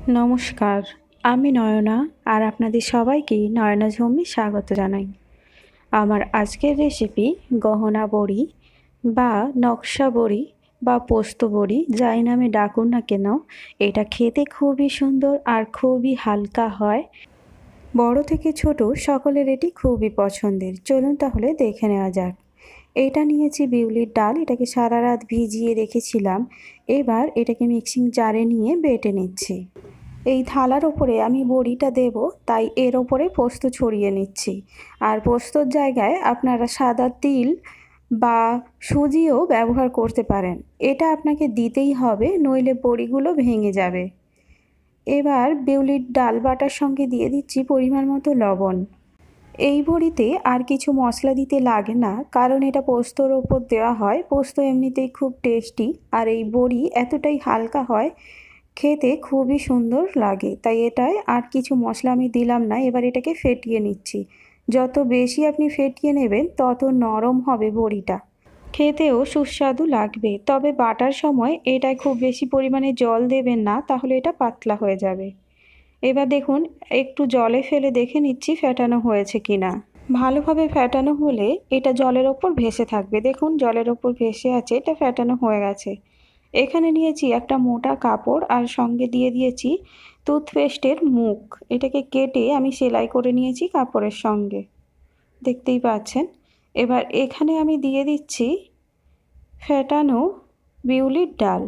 নমস্কার, আমি নয়না আর আপনাদের সবাইকে নয়না ঝুমে স্বাগত জানাই। আমার আজকের রেসিপি গহনা বড়ি বা নকশা বড়ি বা পোস্ত বড়ি, যাই নামে ডাকুন না কেন, এটা খেতে খুবই সুন্দর আর খুবই হালকা হয়। বড় থেকে ছোট সকলের এটি খুবই পছন্দের। চলুন তাহলে দেখে নেওয়া যাক। এটা নিয়েছি বিউলির ডাল, এটাকে সারা রাত ভিজিয়ে রেখেছিলাম। এবার এটাকে মিক্সিং জারে নিয়ে বেটে নিচ্ছি। এই থালার ওপরে আমি বড়িটা দেব, তাই এর ওপরে পোস্ত ছড়িয়ে নিচ্ছি। আর পোস্তর জায়গায় আপনারা সাদা তিল বা সুজিও ব্যবহার করতে পারেন। এটা আপনাকে দিতেই হবে, নইলে বড়িগুলো ভেঙে যাবে। এবার বিউলির ডাল বাটার সঙ্গে দিয়ে দিচ্ছি পরিমাণ মতো লবণ। এই বড়িতে আর কিছু মশলা দিতে লাগে না, কারণ এটা পোস্তর ওপর দেওয়া হয়। পোস্ত এমনিতেই খুব টেস্টি, আর এই বড়ি এতটাই হালকা হয়, খেতে খুবই সুন্দর লাগে। তাই এটায় আর কিছু মশলা আমি দিলাম না। এবার এটাকে ফেটিয়ে নিচ্ছি। যত বেশি আপনি ফেটিয়ে নেবেন তত নরম হবে বড়িটা, খেতেও সুস্বাদু লাগবে। তবে বাটার সময় এটায় খুব বেশি পরিমাণে জল দেবেন না, তাহলে এটা পাতলা হয়ে যাবে। এবার দেখুন, একটু জলে ফেলে দেখে নিচ্ছি ফেটানো হয়েছে কিনা। ভালোভাবে ফেটানো হলে এটা জলের ওপর ভেসে থাকবে। দেখুন জলের ওপর ভেসে আছে, এটা ফেটানো হয়ে গেছে। এখানে নিয়েছি একটা মোটা কাপড় আর সঙ্গে দিয়ে দিয়েছি টুথপেস্টের মুখ। এটাকে কেটে আমি সেলাই করে নিয়েছি কাপড়ের সঙ্গে, দেখতেই পাচ্ছেন। এবার এখানে আমি দিয়ে দিচ্ছি ফেটানো বিউলির ডাল।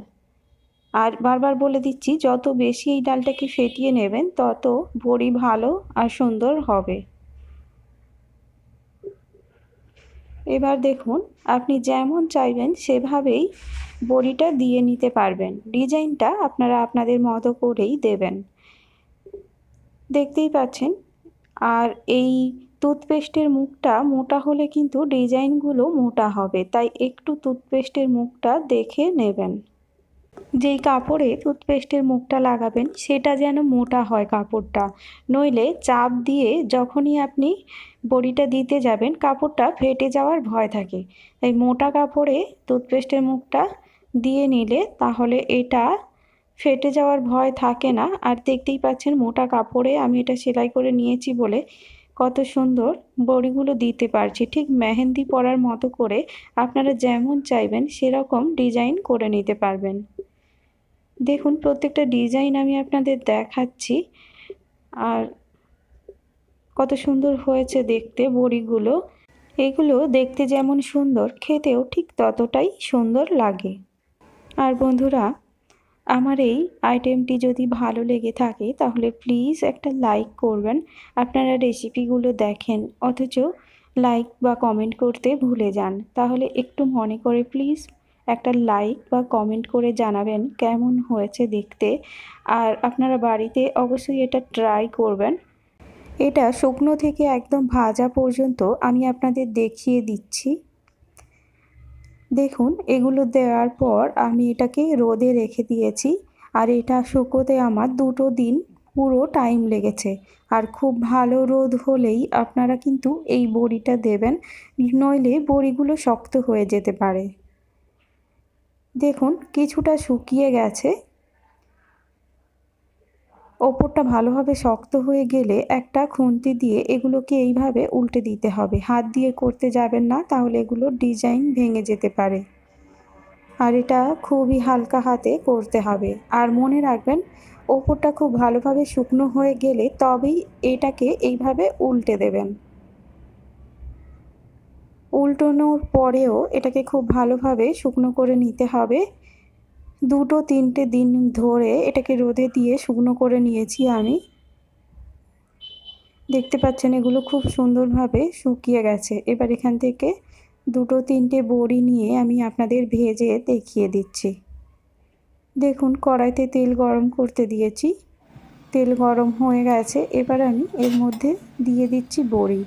আর বারবার বলে দিচ্ছি, যত বেশি এই ডালটাকে ফেটিয়ে নেবেন তত বড়ি ভালো আর সুন্দর হবে। এবার দেখুন, আপনি যেমন চাইবেন সেভাবেই বড়িটা দিয়ে নিতে পারবেন। ডিজাইনটা আপনারা আপনাদের মতো করেই দেবেন, দেখতেই পাচ্ছেন। আর এই টুথপেস্টের মুখটা মোটা হলে কিন্তু ডিজাইনগুলো মোটা হবে, তাই একটু টুথপেস্টের মুখটা দেখে নেবেন। যেই কাপড়ে টুথপেস্টের মুখটা লাগাবেন সেটা যেন মোটা হয় কাপড়টা, নইলে চাপ দিয়ে যখনই আপনি বড়িটা দিতে যাবেন কাপড়টা ফেটে যাওয়ার ভয় থাকে। তাই মোটা কাপড়ে টুথপেস্টের মুখটা দিয়ে নিলে তাহলে এটা ফেটে যাওয়ার ভয় থাকে না। আর দেখতেই পাচ্ছেন মোটা কাপড়ে আমি এটা সেলাই করে নিয়েছি বলে কত সুন্দর বড়িগুলো দিতে পারছি। ঠিক মেহেন্দি পরার মতো করে আপনারা যেমন চাইবেন সেরকম ডিজাইন করে নিতে পারবেন। দেখুন প্রত্যেকটা ডিজাইন আমি আপনাদের দেখাচ্ছি, আর কত সুন্দর হয়েছে দেখতে বড়িগুলো। এগুলো দেখতে যেমন সুন্দর, খেতেও ঠিক ততটাই সুন্দর লাগে। আর বন্ধুরা, আমার এই আইটেমটি যদি ভালো লেগে থাকে তাহলে প্লিজ একটা লাইক করবেন। আপনারা রেসিপিগুলো দেখেন অথচ লাইক বা কমেন্ট করতে ভুলে যান, তাহলে একটু মনে করে প্লিজ একটা লাইক বা কমেন্ট করে জানাবেন কেমন হয়েছে দেখতে। আর আপনারা বাড়িতে অবশ্যই এটা ট্রাই করবেন। এটা শুকনো থেকে একদম ভাজা পর্যন্ত আমি আপনাদের দেখিয়ে দিচ্ছি। দেখুন এগুলো দেওয়ার পর আমি এটাকে রোদে রেখে দিয়েছি, আর এটা শুকোতে আমার 2 দিন পুরো টাইম লেগেছে। আর খুব ভালো রোদ হলেই আপনারা কিন্তু এই বড়িটা দেবেন, নইলে বড়িগুলো শক্ত হয়ে যেতে পারে। দেখুন কিছুটা শুকিয়ে গেছে। ওপরটা ভালোভাবে শক্ত হয়ে গেলে একটা খুন্তি দিয়ে এগুলোকে এইভাবে উল্টে দিতে হবে। হাত দিয়ে করতে যাবেন না, তাহলে এগুলোর ডিজাইন ভেঙে যেতে পারে। আর এটা খুবই হালকা হাতে করতে হবে। আর মনে রাখবেন, ওপরটা খুব ভালোভাবে শুকনো হয়ে গেলে তবেই এটাকে এইভাবে উল্টে দেবেন। উল্টানোর পরেও এটাকে খুব ভালোভাবে শুকনো করে নিতে হবে। 2-3টে দিন ধরে এটাকে রোদে দিয়ে শুকনো করে নিয়েছি আমি। দেখতে পাচ্ছেন এগুলো খুব সুন্দরভাবে শুকিয়ে গেছে। এবার এখান থেকে 2-3টে বড়ি নিয়ে আমি আপনাদের ভেজে দেখিয়ে দিচ্ছি। দেখুন কড়াইতে তেল গরম করতে দিয়েছি, তেল গরম হয়ে গেছে। এবার আমি এর মধ্যে দিয়ে দিচ্ছি বড়ি,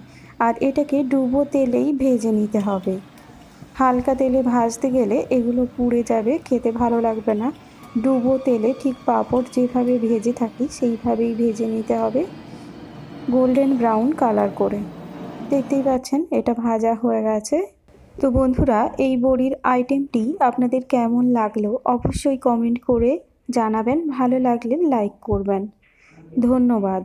আর এটাকে ডুবো তেলেই ভেজে নিতে হবে। হালকা তেলে ভাজতে গেলে এগুলো পুড়ে যাবে, খেতে ভালো লাগবে না। ডুবো তেলে ঠিক পাঁপড় যেভাবে ভেজে থাকি সেইভাবেই ভেজে নিতে হবে, গোল্ডেন ব্রাউন কালার করে। দেখতেই পাচ্ছেন এটা ভাজা হয়ে গেছে। তো বন্ধুরা, এই বড়ির আইটেমটি আপনাদের কেমন লাগলো অবশ্যই কমেন্ট করে জানাবেন, ভালো লাগলে লাইক করবেন। ধন্যবাদ।